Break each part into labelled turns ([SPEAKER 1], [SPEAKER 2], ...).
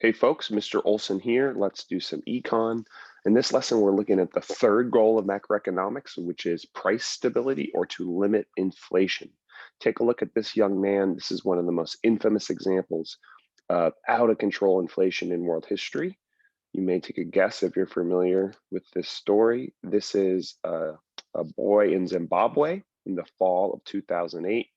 [SPEAKER 1] Hey folks, Mr. Olson here. Let's do some econ. In this lesson, we're looking at the third goal of macroeconomics, which is price stability or to limit inflation. Take a look at this young man. This is one of the most infamous examples of out of control inflation in world history. You may take a guess if you're familiar with this story. This is a boy in Zimbabwe in the fall of 2008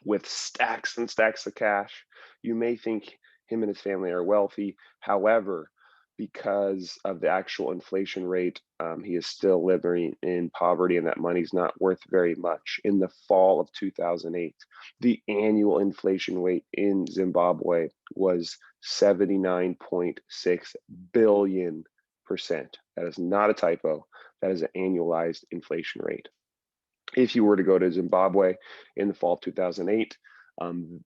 [SPEAKER 1] with stacks and stacks of cash. You may think him and his family are wealthy. However, because of the actual inflation rate, he is still living in poverty and that money's not worth very much. In the fall of 2008, the annual inflation rate in Zimbabwe was 79.6 billion percent. That is not a typo. That is an annualized inflation rate. If you were to go to Zimbabwe in the fall of 2008,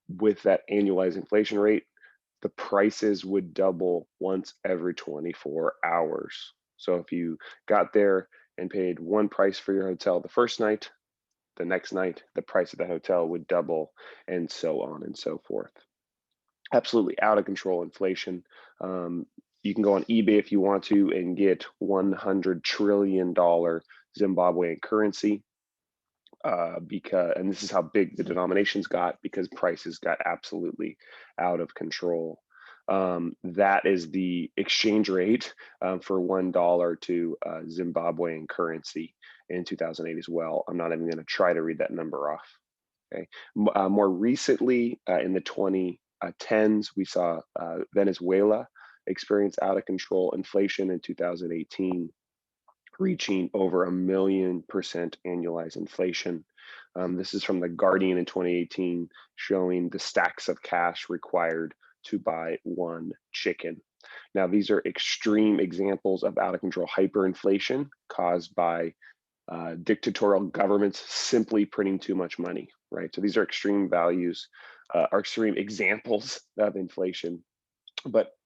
[SPEAKER 1] with that annualized inflation rate, the prices would double once every 24 hours. So if you got there and paid one price for your hotel the first night, the next night, the price of the hotel would double, and so on and so forth. Absolutely out of control inflation. You can go on eBay if you want to and get $100 trillion Zimbabwean currency. And this is how big the denominations got because prices got absolutely out of control. That is the exchange rate for $1 to Zimbabwean currency in 2008 as well. I'm not even going to try to read that number off. Okay. More recently, in the 2010s, we saw Venezuela experience out of control inflation in 2018, reaching over 1,000,000% annualized inflation. This is from The Guardian in 2018, showing the stacks of cash required to buy one chicken. Now, these are extreme examples of out of control hyperinflation caused by dictatorial governments simply printing too much money, right? So these are extreme values, are extreme examples of inflation, but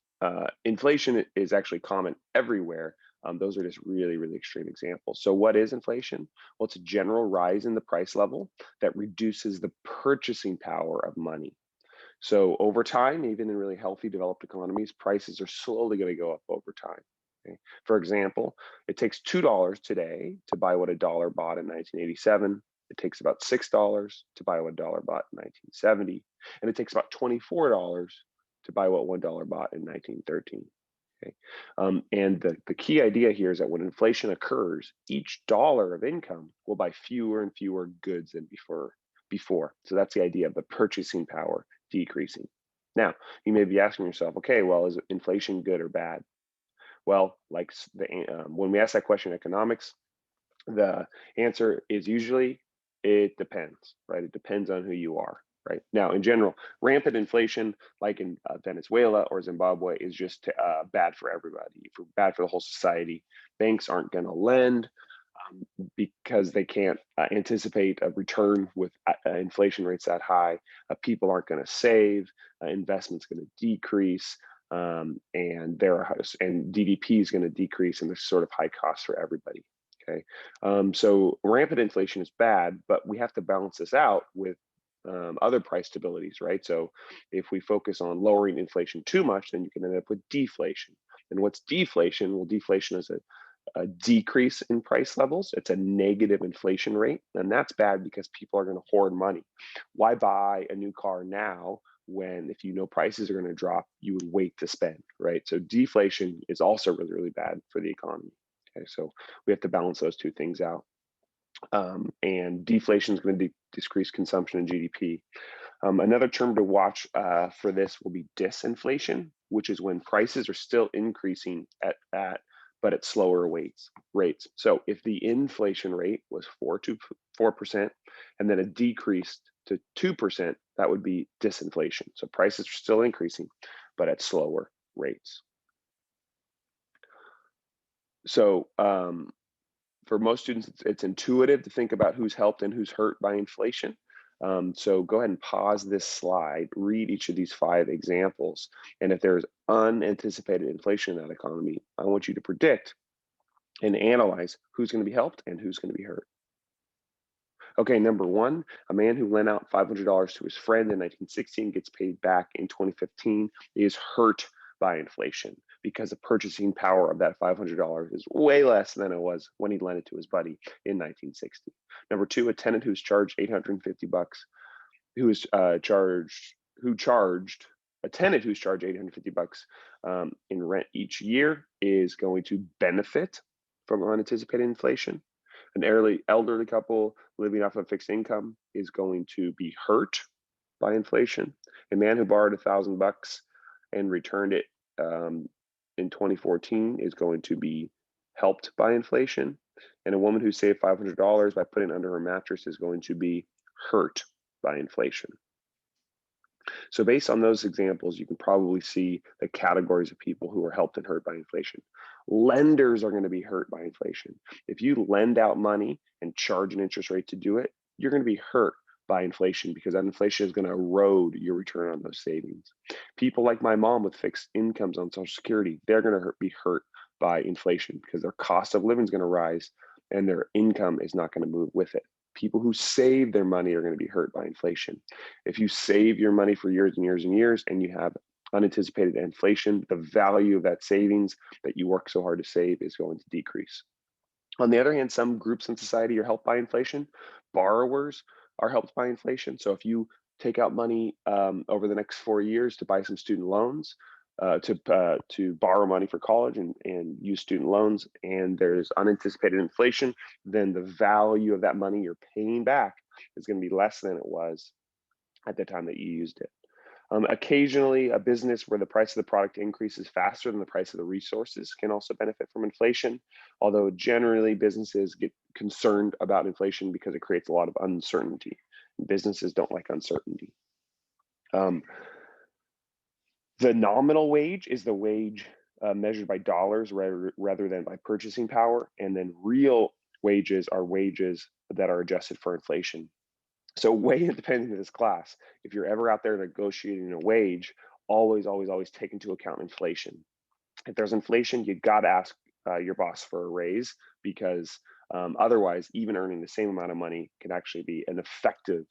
[SPEAKER 1] inflation is actually common everywhere. Those are just really, really extreme examples. So what is inflation? Well, it's a general rise in the price level that reduces the purchasing power of money. So over time, even in really healthy developed economies, prices are slowly going to go up over time. Okay? For example, it takes $2 today to buy what a dollar bought in 1987. It takes about $6 to buy what a dollar bought in 1970. And it takes about $24 to buy what $1 bought in 1913. Okay. And the key idea here is that when inflation occurs, each dollar of income will buy fewer and fewer goods than before. So that's the idea of the purchasing power decreasing. Now, you may be asking yourself, okay, well, is inflation good or bad? Well, like when we ask that question in economics, the answer is usually it depends, right? It depends on who you are, right? Now, in general, rampant inflation, like in Venezuela or Zimbabwe, is just bad for everybody, bad for the whole society. Banks aren't going to lend because they can't anticipate a return with inflation rates that high. People aren't going to save. Investment's going to decrease. And GDP is going to decrease, and there's sort of high costs for everybody. Okay, so rampant inflation is bad, but we have to balance this out with other price stabilities, right? So if we focus on lowering inflation too much, then you can end up with deflation. And what's deflation? Well, deflation is a decrease in price levels. It's a negative inflation rate, and that's bad because people are going to hoard money. Why buy a new car now when if you know prices are going to drop, you would wait to spend, right? So deflation is also really, really bad for the economy. Okay, so we have to balance those two things out. And deflation is going to decrease consumption and GDP. Another term to watch for this will be disinflation, which is when prices are still increasing but at slower rates. So if the inflation rate was 4% and then it decreased to 2%, that would be disinflation. So prices are still increasing, but at slower rates. So for most students, it's intuitive to think about who's helped and who's hurt by inflation. So go ahead and pause this slide, read each of these 5 examples. And if there's unanticipated inflation in that economy, I want you to predict and analyze who's going to be helped and who's going to be hurt. Okay, number 1, a man who lent out $500 to his friend in 1916 gets paid back in 2015. He is hurt by inflation because the purchasing power of that $500 is way less than it was when he lent it to his buddy in 1960. Number two, a tenant who's charged 850 bucks, who is who charged a tenant who's charged 850 bucks in rent each year is going to benefit from unanticipated inflation. An elderly couple living off of fixed income is going to be hurt by inflation. A man who borrowed $1,000 and returned it in 2014 is going to be helped by inflation. And a woman who saved $500 by putting it under her mattress is going to be hurt by inflation. So based on those examples, you can probably see the categories of people who are helped and hurt by inflation. Lenders are going to be hurt by inflation. If you lend out money and charge an interest rate to do it, you're going to be hurt by inflation because that inflation is going to erode your return on those savings. People like my mom with fixed incomes on Social Security, they're going to be hurt by inflation because their cost of living is going to rise and their income is not going to move with it. People who save their money are going to be hurt by inflation. If you save your money for years and years and years and you have unanticipated inflation, the value of that savings that you work so hard to save is going to decrease. On the other hand, some groups in society are helped by inflation. Borrowers are helped by inflation. So if you take out money over the next 4 years to buy some student loans, to borrow money for college and use student loans, and there's unanticipated inflation, then the value of that money you're paying back is going to be less than it was at the time that you used it. Occasionally, a business where the price of the product increases faster than the price of the resources can also benefit from inflation, although generally businesses get concerned about inflation because it creates a lot of uncertainty. Businesses don't like uncertainty. The nominal wage is the wage measured by dollars rather than by purchasing power, and then real wages are wages that are adjusted for inflation. So way independent of this class, if you're ever out there negotiating a wage, always take into account inflation. If there's inflation, you got to ask your boss for a raise because otherwise, even earning the same amount of money can actually be an effective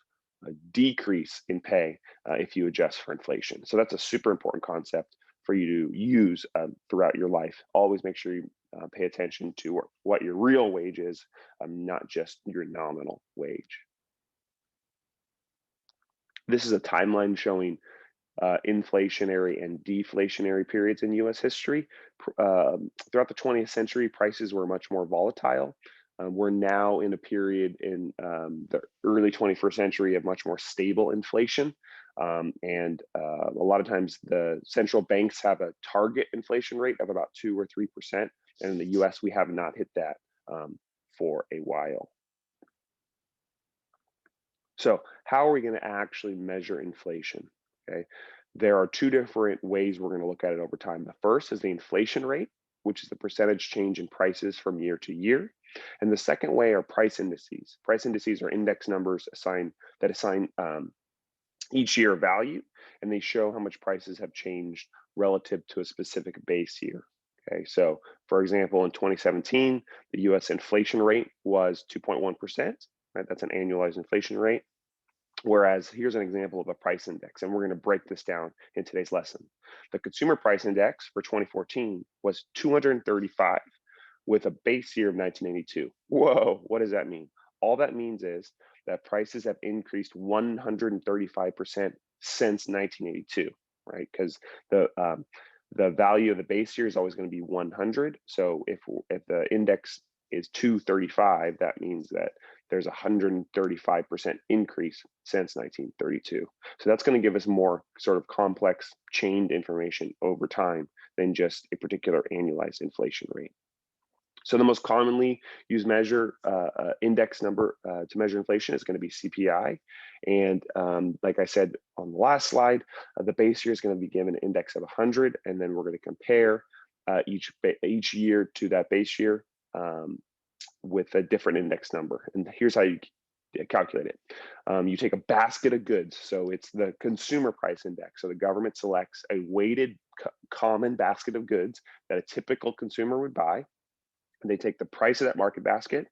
[SPEAKER 1] decrease in pay if you adjust for inflation. So that's a super important concept for you to use throughout your life. Always make sure you pay attention to what your real wage is, not just your nominal wage. This is a timeline showing inflationary and deflationary periods in US history. Throughout the 20th century, prices were much more volatile. We're now in a period in the early 21st century of much more stable inflation. And a lot of times the central banks have a target inflation rate of about 2 or 3%. And in the US, we have not hit that for a while. So how are we going to actually measure inflation? Okay, there are two different ways we're going to look at it over time. The first is the inflation rate, which is the percentage change in prices from year to year. And the second way are price indices. Price indices are index numbers that assign each year a value, and they show how much prices have changed relative to a specific base year. Okay, so for example, in 2017, the US inflation rate was 2.1%. Right? That's an annualized inflation rate. Whereas here's an example of a price index, and we're going to break this down in today's lesson. The consumer price index for 2014 was 235 with a base year of 1982. Whoa, what does that mean? All that means is that prices have increased 135% since 1982, right? Because the value of the base year is always going to be 100. So if the index is 235, that means that there's a 135% increase since 1932. So that's going to give us more sort of complex chained information over time than just a particular annualized inflation rate. So the most commonly used measure index number to measure inflation is going to be CPI. And like I said on the last slide, the base year is going to be given an index of 100, and then we're going to compare each year to that base year with a different index number. And here's how you calculate it. You take a basket of goods. So it's the consumer price index. So the government selects a weighted common basket of goods that a typical consumer would buy. And they take the price of that market basket,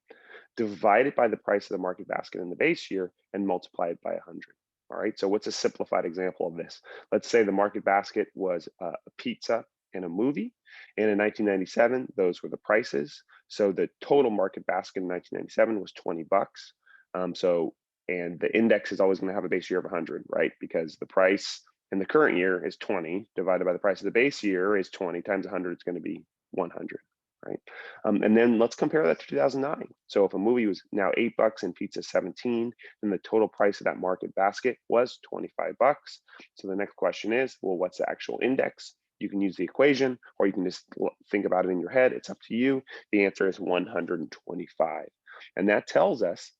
[SPEAKER 1] divide it by the price of the market basket in the base year, and multiply it by 100. All right, so what's a simplified example of this? Let's say the market basket was a pizza and a movie. And in 1997, those were the prices. So the total market basket in 1997 was 20 bucks. And the index is always going to have a base year of 100, right? Because the price in the current year is 20 divided by the price of the base year is 20 times 100, it's going to be 100, right? And then let's compare that to 2009. So if a movie was now 8 bucks and pizza 17, then the total price of that market basket was 25 bucks. So the next question is, well, what's the actual index? You can use the equation, or you can just think about it in your head. It's up to you. The answer is 125. And that tells us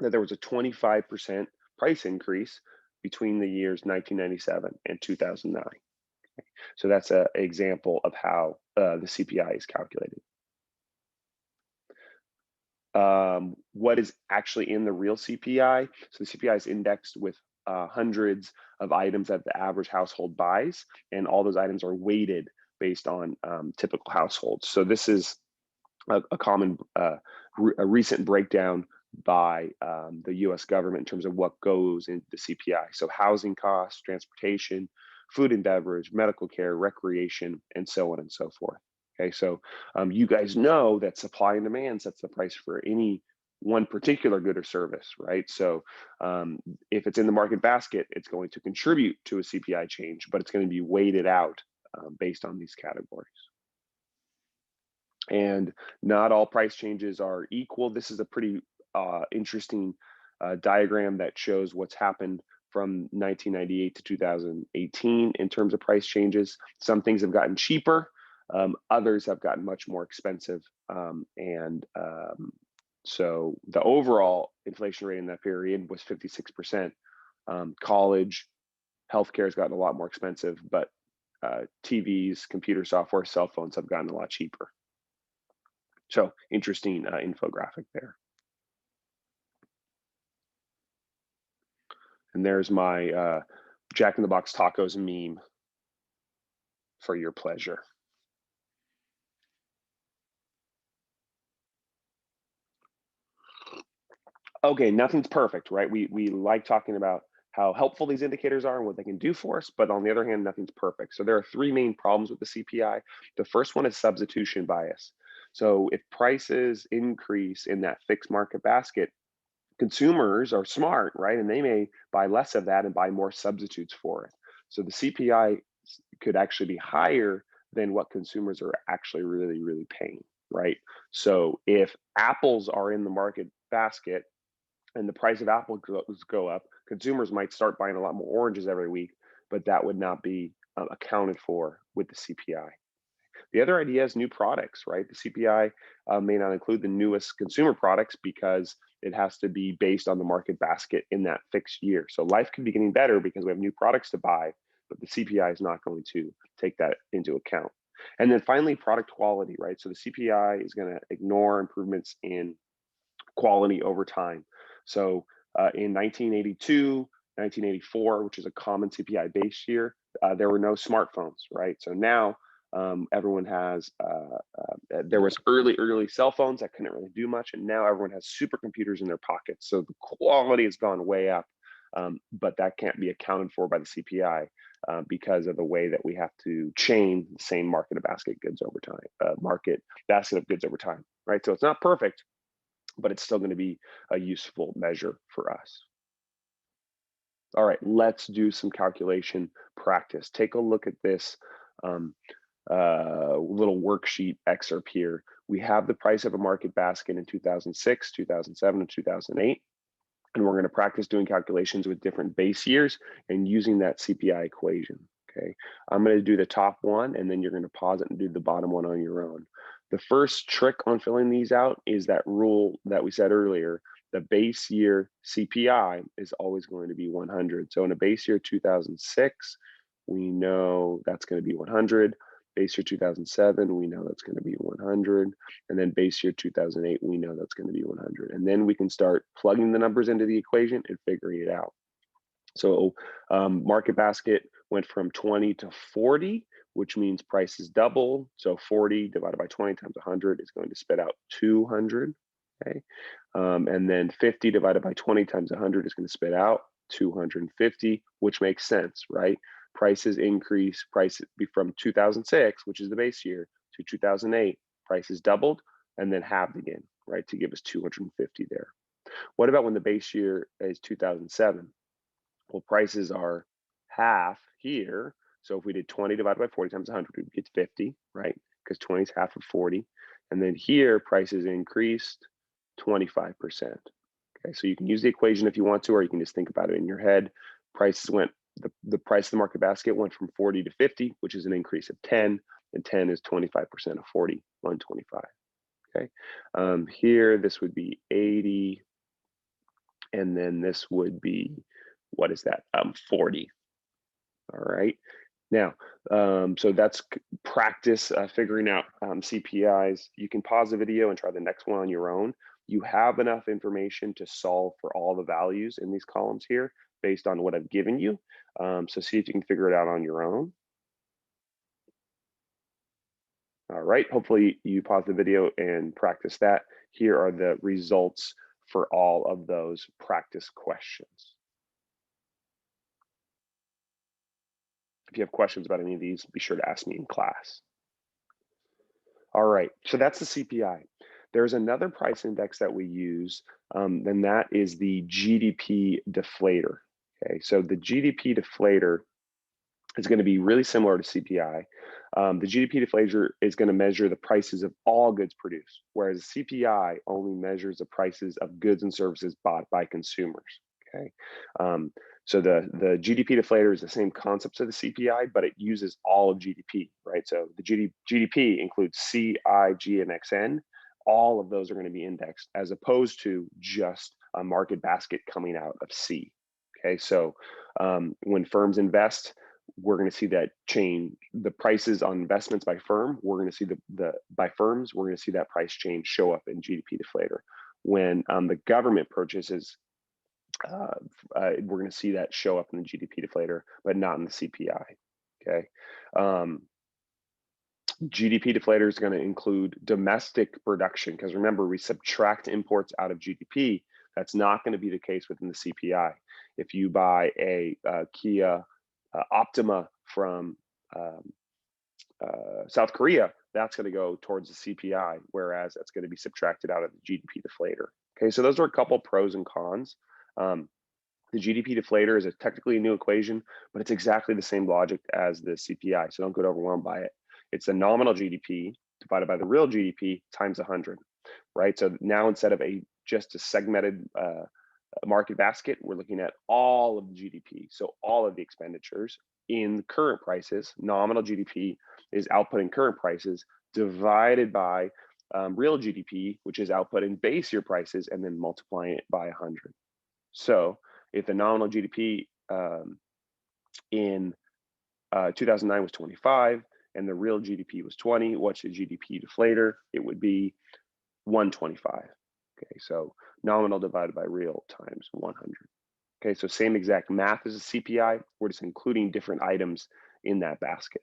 [SPEAKER 1] that there was a 25% price increase between the years 1997 and 2009. Okay. So that's an example of how the CPI is calculated. What is actually in the real CPI? So the CPI is indexed with hundreds of items that the average household buys, and all those items are weighted based on typical households. So this is a common, a recent breakdown by the US government in terms of what goes into the CPI. So housing costs, transportation, food and beverage, medical care, recreation, and so on and so forth. Okay, so you guys know that supply and demand sets the price for any one particular good or service, right? So if it's in the market basket, it's going to contribute to a CPI change, but it's going to be weighted out based on these categories. And not all price changes are equal. This is a pretty interesting diagram that shows what's happened from 1998 to 2018 in terms of price changes. Some things have gotten cheaper, others have gotten much more expensive. So the overall inflation rate in that period was 56%. College, healthcare has gotten a lot more expensive, but TVs, computer software, cell phones have gotten a lot cheaper. So interesting infographic there. And there's my Jack in the Box tacos meme for your pleasure. Okay, nothing's perfect, right? We like talking about how helpful these indicators are and what they can do for us, but on the other hand, nothing's perfect. So there are three main problems with the CPI. The first one is substitution bias. So if prices increase in that fixed market basket, consumers are smart, right? And they may buy less of that and buy more substitutes for it. So the CPI could actually be higher than what consumers are actually really paying, right? So if apples are in the market basket and the price of apples go up, consumers might start buying a lot more oranges every week, but that would not be accounted for with the CPI. The other idea is new products, right? The CPI may not include the newest consumer products because it has to be based on the market basket in that fixed year. So life could be getting better because we have new products to buy, but the CPI is not going to take that into account. And then finally, product quality, right? So the CPI is going to ignore improvements in quality over time. So in 1982, 1984, which is a common CPI base year, there were no smartphones, right? So now everyone has, there was early cell phones that couldn't really do much, and now everyone has supercomputers in their pockets. So the quality has gone way up, but that can't be accounted for by the CPI because of the way that we have to chain the same market basket of goods over time, right? So it's not perfect, but it's still going to be a useful measure for us. All right, let's do some calculation practice. Take a look at this little worksheet excerpt here. We have the price of a market basket in 2006, 2007, and 2008. And we're going to practice doing calculations with different base years and using that CPI equation. Okay, I'm going to do the top one, and then you're going to pause it and do the bottom one on your own. The first trick on filling these out is that rule that we said earlier. The base year CPI is always going to be 100. So in a base year 2006, we know that's going to be 100. Base year 2007, we know that's going to be 100. And then base year 2008, we know that's going to be 100. And then we can start plugging the numbers into the equation and figuring it out. So market basket went from 20 to 40, which means prices double. So 40 divided by 20 times 100 is going to spit out 200. Okay, and then 50 divided by 20 times 100 is going to spit out 250, which makes sense, right? prices increase, prices from 2006, which is the base year, to 2008, prices doubled and then halved again, right, to give us 250 there. What about when the base year is 2007? Well, prices are half here. So if we did 20 divided by 40 times 100, we get 50, right? Because 20 is half of 40. And then here, prices increased 25%. Okay, so you can use the equation if you want to, or you can just think about it in your head. Prices went, the price of the market basket went from 40 to 50, which is an increase of 10, and 10 is 25% of 40, 125. Okay, here this would be 80, and then this would be, what is that? 40. All right. Now, so that's practice figuring out CPIs. You can pause the video and try the next one on your own. You have enough information to solve for all the values in these columns here based on what I've given you. So see if you can figure it out on your own. All right, hopefully you pause the video and practice that. Here are the results for all of those practice questions. If you have questions about any of these, be sure to ask me in class. All right, so that's the CPI. There's another price index that we use, and that is the GDP deflator. Okay, so the GDP deflator is going to be really similar to CPI. The GDP deflator is going to measure the prices of all goods produced, whereas CPI only measures the prices of goods and services bought by consumers. Okay, so the GDP deflator is the same concept as the CPI, but it uses all of GDP, right? So the GDP includes C, I, G, and XN. All of those are going to be indexed, as opposed to just a market basket coming out of C. Okay, so when firms invest, we're going to see that change. The prices on investments by firm, we're going to see by firms, we're going to see that price change show up in GDP deflator. When the government purchases, we're going to see that show up in the GDP deflator, but not in the CPI. Okay. GDP deflator is going to include domestic production, because remember, we subtract imports out of GDP. That's not going to be the case within the CPI. If you buy a Kia Optima from South Korea, that's going to go towards the CPI, whereas that's going to be subtracted out of the GDP deflator. Okay, so those are a couple pros and cons. The GDP deflator is technically a new equation, but it's exactly the same logic as the CPI, so don't get overwhelmed by it. It's the nominal GDP divided by the real GDP times 100, right? So now instead of just a segmented market basket, we're looking at all of the GDP, so all of the expenditures in current prices. Nominal GDP is output in current prices divided by real GDP, which is output in base year prices, and then multiplying it by 100. So if the nominal GDP in 2009 was 25 and the real GDP was 20, what's the GDP deflator? It would be 125. Okay, so nominal divided by real times 100. Okay, so same exact math as a CPI, we're just including different items in that basket.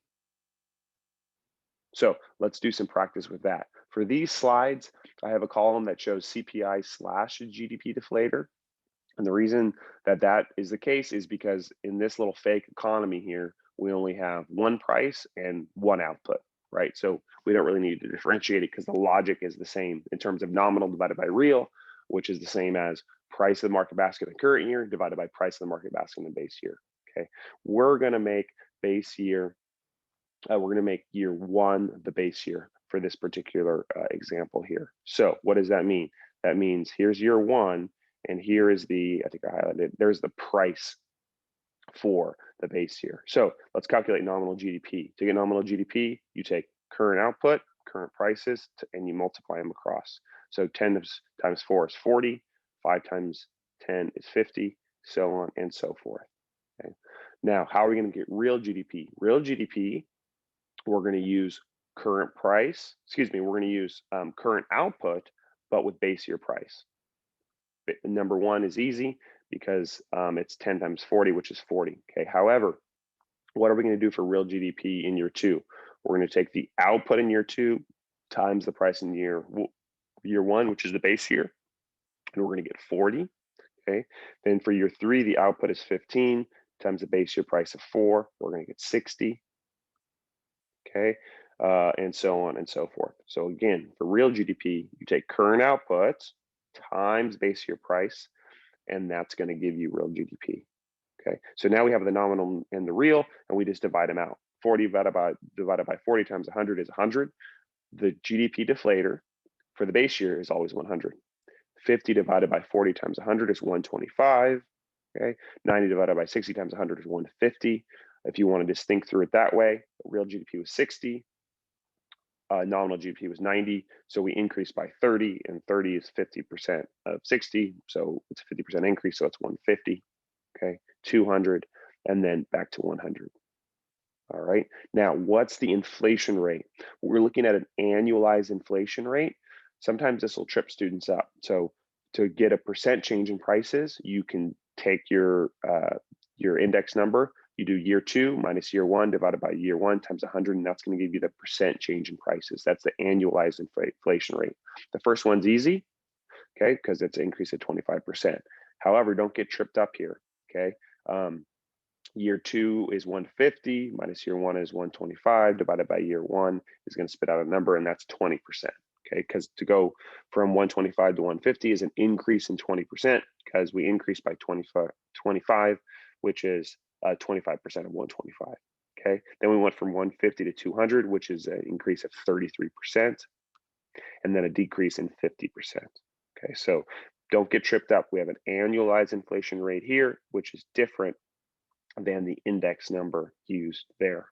[SPEAKER 1] So let's do some practice with that. For these slides, I have a column that shows CPI / GDP deflator. And the reason that that is the case is because in this little fake economy here, we only have one price and one output, right? So we don't really need to differentiate it because the logic is the same in terms of nominal divided by real, which is the same as price of the market basket in the current year divided by price of the market basket in the base year. Okay, we're going to make base year, we're going to make year one the base year for this particular example here. So what does that mean? That means here's year one, and here is the, I think I highlighted, there's the price for the base year. So let's calculate nominal GDP. To get nominal GDP, you take current output, current prices, and you multiply them across. So 10 times 4 is 40, 5 times 10 is 50, so on and so forth. Okay. Now, how are we going to get real GDP? Real GDP, we're going to use current price, we're going to use current output, but with base year price. Number one is easy because it's 10 times 40, which is 40. Okay. However, what are we going to do for real GDP in year two? We're going to take the output in year two times the price in year one, which is the base year, and we're going to get 40. Okay. Then for year three, the output is 15 times the base year price of 4, we're going to get 60. Okay, and so on and so forth. So again, for real GDP, you take current output times base year price, and that's going to give you real GDP. Okay, so now we have the nominal and the real, and we just divide them out. 40 divided by 40 times 100 is 100. The GDP deflator for the base year is always 100. 50 divided by 40 times 100 is 125. Okay, 90 divided by 60 times 100 is 150. If you want to just think through it that way, real GDP was 60. Nominal GDP was 90, so we increased by 30, and 30 is 50% of 60, so it's a 50% increase, so it's 150, okay, 200, and then back to 100. All right, now what's the inflation rate? We're looking at an annualized inflation rate. Sometimes this will trip students up. So to get a percent change in prices, you can take your index number, you do year 2 minus year 1 divided by year 1 times 100, and that's going to give you the percent change in prices. That's the annualized inflation rate. The first one's easy, okay, because it's an increase of 25%. However, don't get tripped up here, okay? Year 2 is 150 minus year 1 is 125 divided by year 1 is going to spit out a number, and that's 20%. Okay, because to go from 125 to 150 is an increase in 20% because we increased by 25, which is 25% of 125. Okay, then we went from 150 to 200, which is an increase of 33%, and then a decrease in 50%. Okay, so don't get tripped up. We have an annualized inflation rate here, which is different than the index number used there.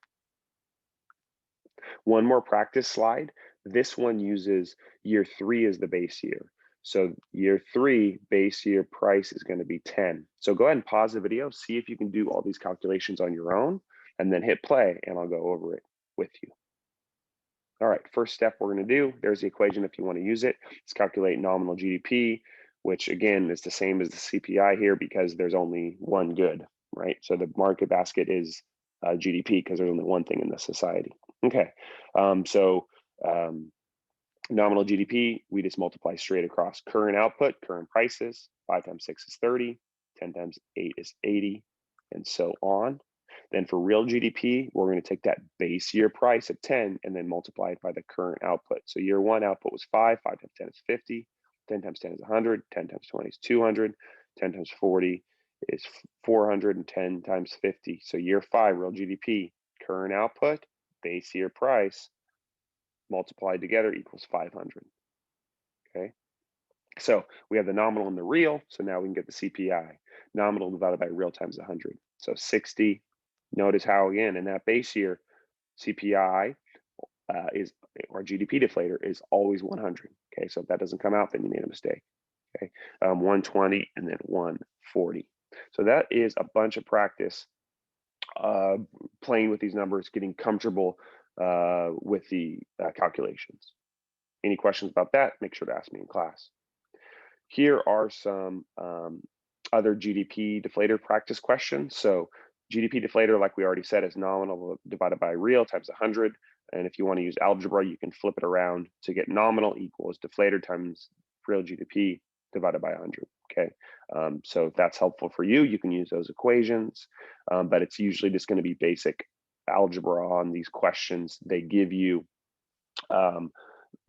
[SPEAKER 1] One more practice slide. This one uses year 3 as the base year. So year 3 base year price is going to be 10. So go ahead and pause the video, see if you can do all these calculations on your own, and then hit play, and I'll go over it with you. All right, first step we're going to do, there's the equation if you want to use it. Let's calculate nominal GDP, which again is the same as the CPI here because there's only one good, right? So the market basket is GDP because there's only one thing in the society. Okay, nominal GDP, we just multiply straight across current output, current prices, 5 times 6 is 30, 10 times 8 is 80, and so on. Then for real GDP, we're going to take that base year price of 10 and then multiply it by the current output. So year 1 output was 5 times 10 is 50, 10 times 10 is 100, 10 times 20 is 200, 10 times 40 is 400, and 10 times 50. So year 5, real GDP, current output, base year price, multiplied together equals 500. Okay, so we have the nominal and the real, so now we can get the CPI. Nominal divided by real times 100, so 60. Notice how, again, in that base year, CPI is, or GDP deflator is always 100. Okay, so if that doesn't come out, then you made a mistake. Okay, 120 and then 140. So that is a bunch of practice playing with these numbers, getting comfortable with the calculations. Any questions about that? Make sure to ask me in class. Here are some other GDP deflator practice questions. So GDP deflator, like we already said, is nominal divided by real times 100. And if you want to use algebra, you can flip it around to get nominal equals deflator times real GDP divided by 100. Okay, so if that's helpful for you, you can use those equations, but it's usually just going to be basic algebra on these questions. They give you all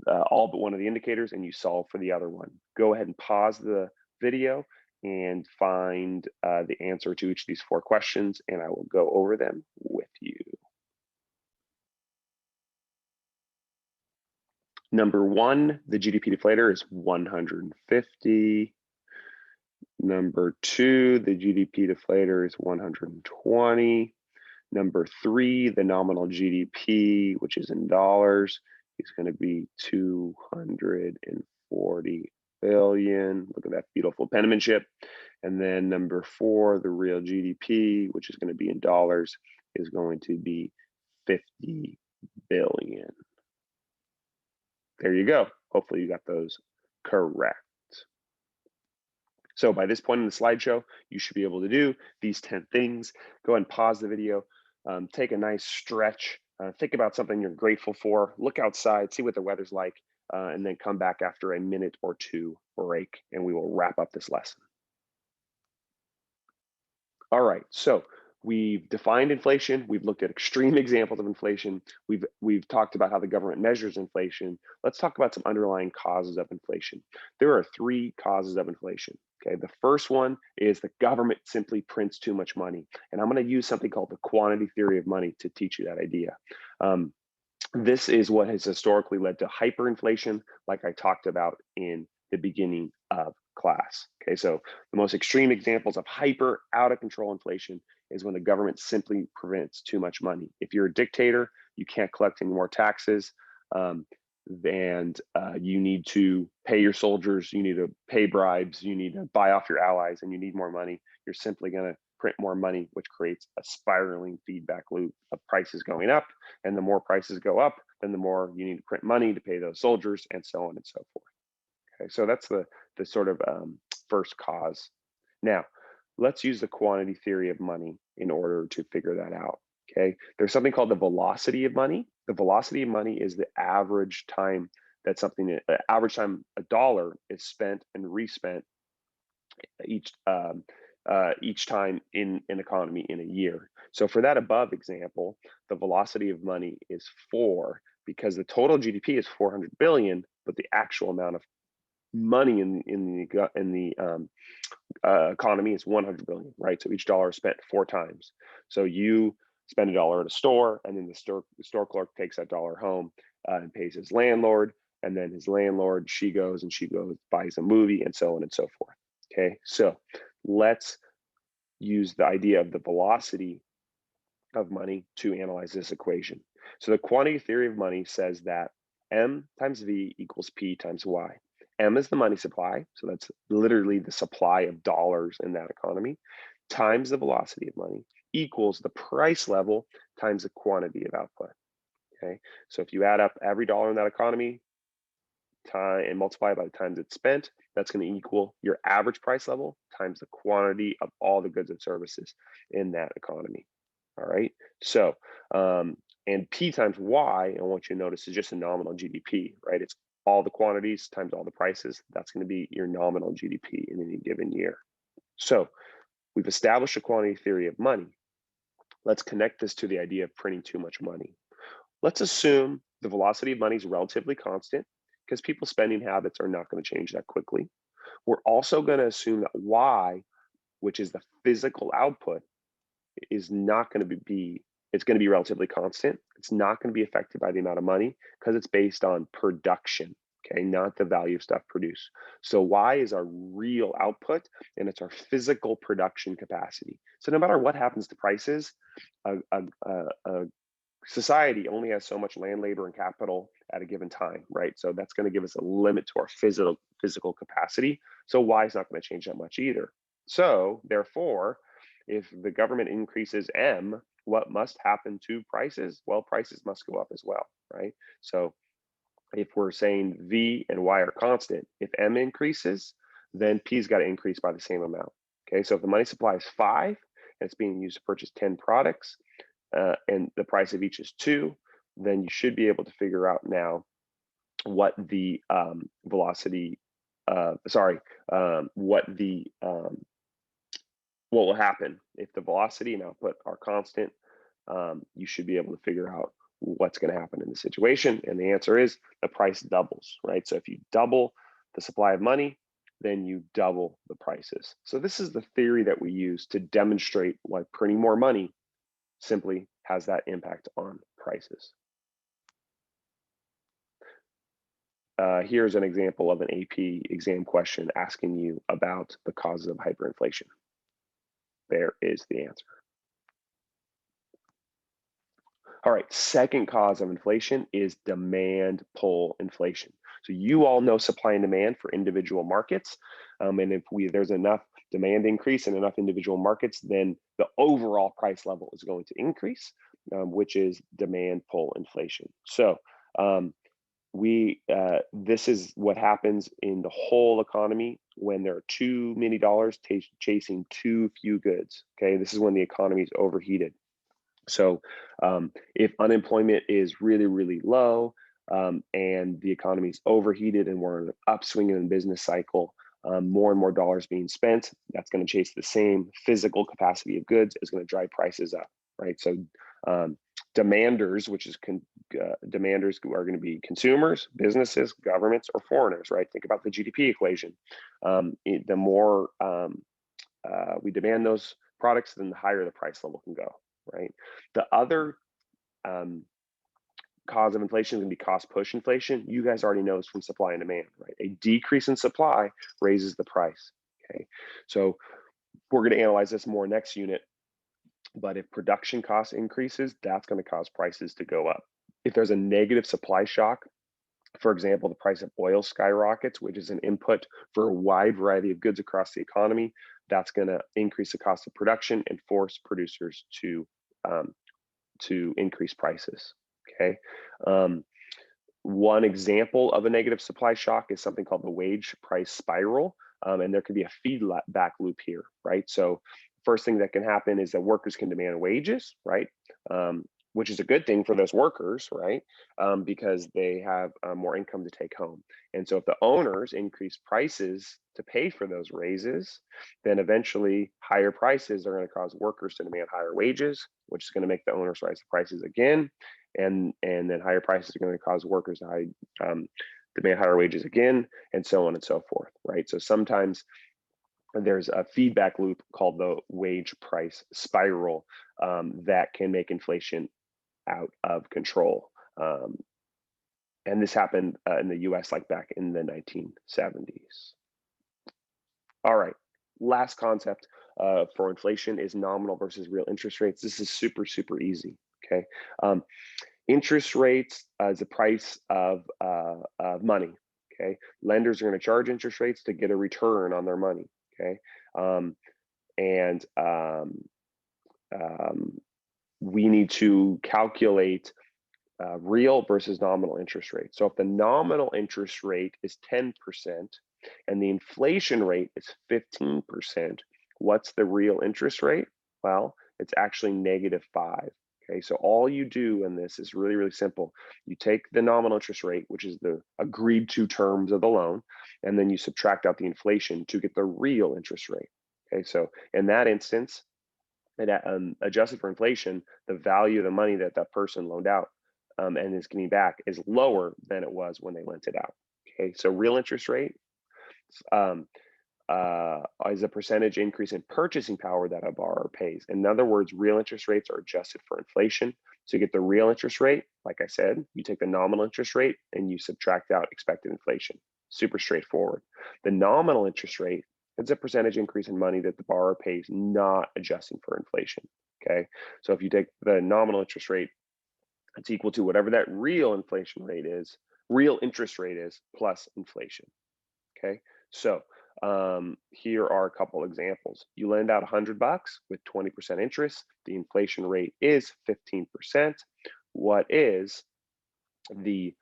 [SPEAKER 1] but one of the indicators and you solve for the other one. Go ahead and pause the video and find the answer to each of these 4 questions, and I will go over them with you. Number 1, the GDP deflator is 150. Number 2, the GDP deflator is 120. Number 3, the nominal GDP, which is in dollars, is going to be 240 billion. Look at that beautiful penmanship. And then number 4, the real GDP, which is going to be in dollars, is going to be 50 billion. There you go. Hopefully you got those correct. So by this point in the slideshow, you should be able to do these 10 things. Go ahead and pause the video, take a nice stretch, think about something you're grateful for, look outside, see what the weather's like, and then come back after a minute or 2 break, and we will wrap up this lesson. All right, so We've defined inflation. We've looked at extreme examples of inflation. We've talked about how the government measures inflation. Let's talk about some underlying causes of inflation. There are three causes of inflation. Okay, the first one is the government simply prints too much money, and I'm going to use something called the quantity theory of money to teach you that idea. This is what has historically led to hyperinflation, like I talked about in the beginning of class. Okay, so the most extreme examples of hyper out of control inflation is when the government simply prevents too much money. If you're a dictator, you can't collect any more taxes, and you need to pay your soldiers, you need to pay bribes, you need to buy off your allies, and you need more money. You're simply going to print more money, which creates a spiraling feedback loop of prices going up. And the more prices go up, then the more you need to print money to pay those soldiers, and so on and so forth. Okay, so that's the sort of first cause. Now, let's use the quantity theory of money in order to figure that out. Okay, there's something called the velocity of money. The velocity of money is the average time that something, average time a dollar is spent and respent each time in an economy in a year. So for that above example, the velocity of money is 4 because the total GDP is 400 billion, but the actual amount of money in the economy is 100 billion, right? So each dollar is spent 4 times. So you spend $1 at a store, and then the store clerk takes that dollar home and pays his landlord, and then his landlord, she goes buys a movie, and so on and so forth. Okay, so let's use the idea of the velocity of money to analyze this equation. So the quantity theory of money says that M times V equals P times Y. M is the money supply, so that's literally the supply of dollars in that economy, times the velocity of money equals the price level times the quantity of output. Okay, so if you add up every dollar in that economy time and multiply by the times it's spent, that's going to equal your average price level times the quantity of all the goods and services in that economy. All right, so and P times Y, I want you to notice, is just a nominal GDP, right? It's all the quantities times all the prices. That's going to be your nominal GDP in any given year. So we've established a quantity theory of money. Let's connect this to the idea of printing too much money. Let's assume the velocity of money is relatively constant because people's spending habits are not going to change that quickly. We're also going to assume that Y, which is the physical output, is not going to be, it's going to be relatively constant. It's not going to be affected by the amount of money because it's based on production, okay, not the value of stuff produced. So Y is our real output, and it's our physical production capacity. So no matter what happens to prices, a society only has so much land, labor, and capital at a given time, right? So that's going to give us a limit to our physical capacity. So Y is not going to change that much either. So therefore, if the government increases M, what must happen to prices? Well, prices must go up as well, right? So if we're saying V and Y are constant, if M increases, then P's got to increase by the same amount. Okay, so if the money supply is 5 and it's being used to purchase 10 products, and the price of each is 2, then you should be able to figure out now what the velocity, what will happen if the velocity and output are constant. You should be able to figure out what's going to happen in the situation, and the answer is the price doubles, right? So if you double the supply of money, then you double the prices. So this is the theory that we use to demonstrate why printing more money simply has that impact on prices. Here's an example of an AP exam question asking you about the causes of hyperinflation. There is the answer. All right, second cause of inflation is demand pull inflation. So you all know supply and demand for individual markets. And if there's enough demand increase in enough individual markets, then the overall price level is going to increase, which is demand pull inflation. So this is what happens in the whole economy when there are too many dollars chasing too few goods. Okay, this is when the economy is overheated. So if unemployment is really, really low and the economy is overheated and we're in an upswing in the business cycle, more and more dollars being spent. That's going to chase the same physical capacity of goods, is going to drive prices up, right? So demanders, which is demanders who are going to be consumers, businesses, governments, or foreigners, right? Think about the GDP equation. The more we demand those products, then the higher the price level can go, right? The other cause of inflation is going to be cost push inflation. You guys already know this from supply and demand, right? A decrease in supply raises the price, okay? So we're going to analyze this more next unit, but if production cost increases, that's going to cause prices to go up. If there's a negative supply shock, for example, the price of oil skyrockets, which is an input for a wide variety of goods across the economy, that's going to increase the cost of production and force producers to increase prices. Okay. One example of a negative supply shock is something called the wage price spiral, and there could be a feedback loop here, right? So first thing that can happen is that workers can demand wages, right? Which is a good thing for those workers, right? Because they have more income to take home. And so if the owners increase prices to pay for those raises, then eventually higher prices are going to cause workers to demand higher wages, which is going to make the owners raise the prices again. And then higher prices are going to cause workers to demand higher wages again, and so on and so forth, right? So sometimes there's a feedback loop called the wage price spiral that can make inflation out of control. And this happened in the US like back in the 1970s. All right, last concept for inflation is nominal versus real interest rates. This is super, super easy, okay? Interest rates is the price of money, okay? Lenders are going to charge interest rates to get a return on their money, okay? We need to calculate real versus nominal interest rate. So if the nominal interest rate is 10% and the inflation rate is 15%, what's the real interest rate? Well, it's actually -5. Okay, so all you do in this is really, really simple. You take the nominal interest rate, which is the agreed to terms of the loan, and then you subtract out the inflation to get the real interest rate. Okay, so in that instance, adjusted for inflation, the value of the money that that person loaned out and is getting back is lower than it was when they lent it out. Okay, so real interest rate is a percentage increase in purchasing power that a borrower pays. In other words, real interest rates are adjusted for inflation. So you get the real interest rate, like I said, you take the nominal interest rate and you subtract out expected inflation. Super straightforward. The nominal interest rate is a percentage increase in money that the borrower pays, not adjusting for inflation. Okay, so if you take the nominal interest rate, it's equal to whatever that real inflation rate is, real interest rate is, plus inflation. Okay, so here are a couple examples. You lend out $100 with 20% interest. The inflation rate is 15%. What is the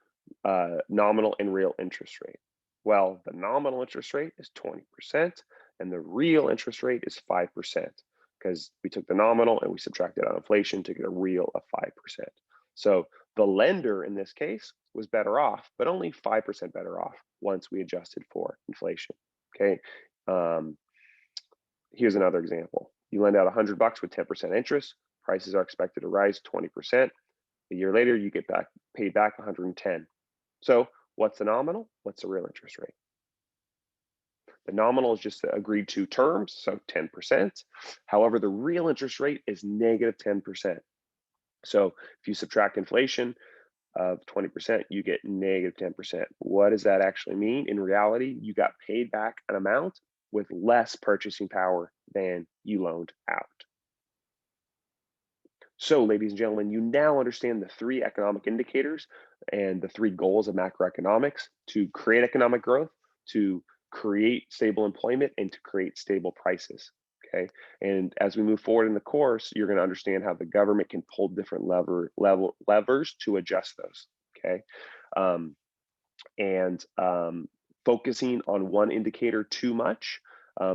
[SPEAKER 1] nominal and real interest rate? Well, the nominal interest rate is 20% and the real interest rate is 5% because we took the nominal and we subtracted out inflation to get a real of 5%. So the lender in this case was better off, but only 5% better off once we adjusted for inflation. Okay. Here's another example. You lend out $100 with 10% interest. Prices are expected to rise 20%. A year later, you get paid back 110. So what's the nominal? What's the real interest rate? The nominal is just the agreed to terms, so 10%. However, the real interest rate is -10%. So if you subtract inflation of 20%, you get -10%. What does that actually mean? In reality, you got paid back an amount with less purchasing power than you loaned out. So, ladies and gentlemen, you now understand the 3 economic indicators and the 3 goals of macroeconomics: to create economic growth, to create stable employment, and to create stable prices. Okay, and as we move forward in the course, you're going to understand how the government can pull different levers to adjust those. Okay, and focusing on one indicator too much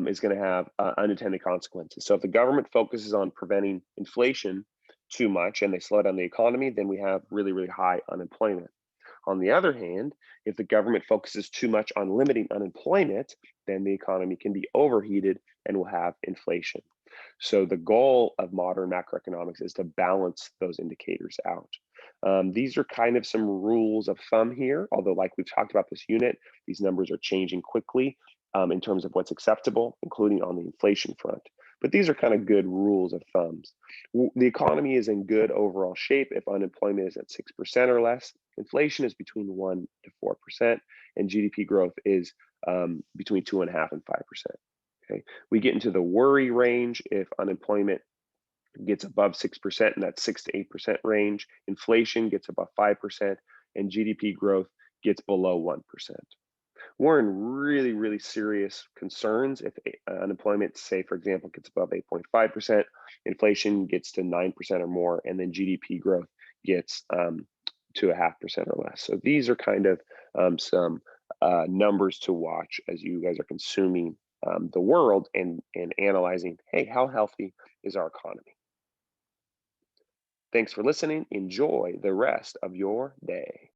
[SPEAKER 1] is going to have unintended consequences. So if the government focuses on preventing inflation too much and they slow down the economy, then we have really, really high unemployment. On the other hand, if the government focuses too much on limiting unemployment then the economy can be overheated and we'll have inflation. So the goal of modern macroeconomics is to balance those indicators out. These are kind of some rules of thumb here, although like we've talked about this unit, these numbers are changing quickly in terms of what's acceptable, including on the inflation front. But these are kind of good rules of thumbs. The economy is in good overall shape if unemployment is at 6% or less, inflation is between 1 to 4%, and GDP growth is between 2.5% and 5%. Okay, we get into the worry range if unemployment gets above 6% in that 6 to 8% range, inflation gets above 5%, and GDP growth gets below 1%. We're in really, really serious concerns if unemployment, say, for example, gets above 8.5%, inflation gets to 9% or more, and then GDP growth gets 2.5% or less. So these are kind of some numbers to watch as you guys are consuming the world and analyzing, hey, how healthy is our economy? Thanks for listening. Enjoy the rest of your day.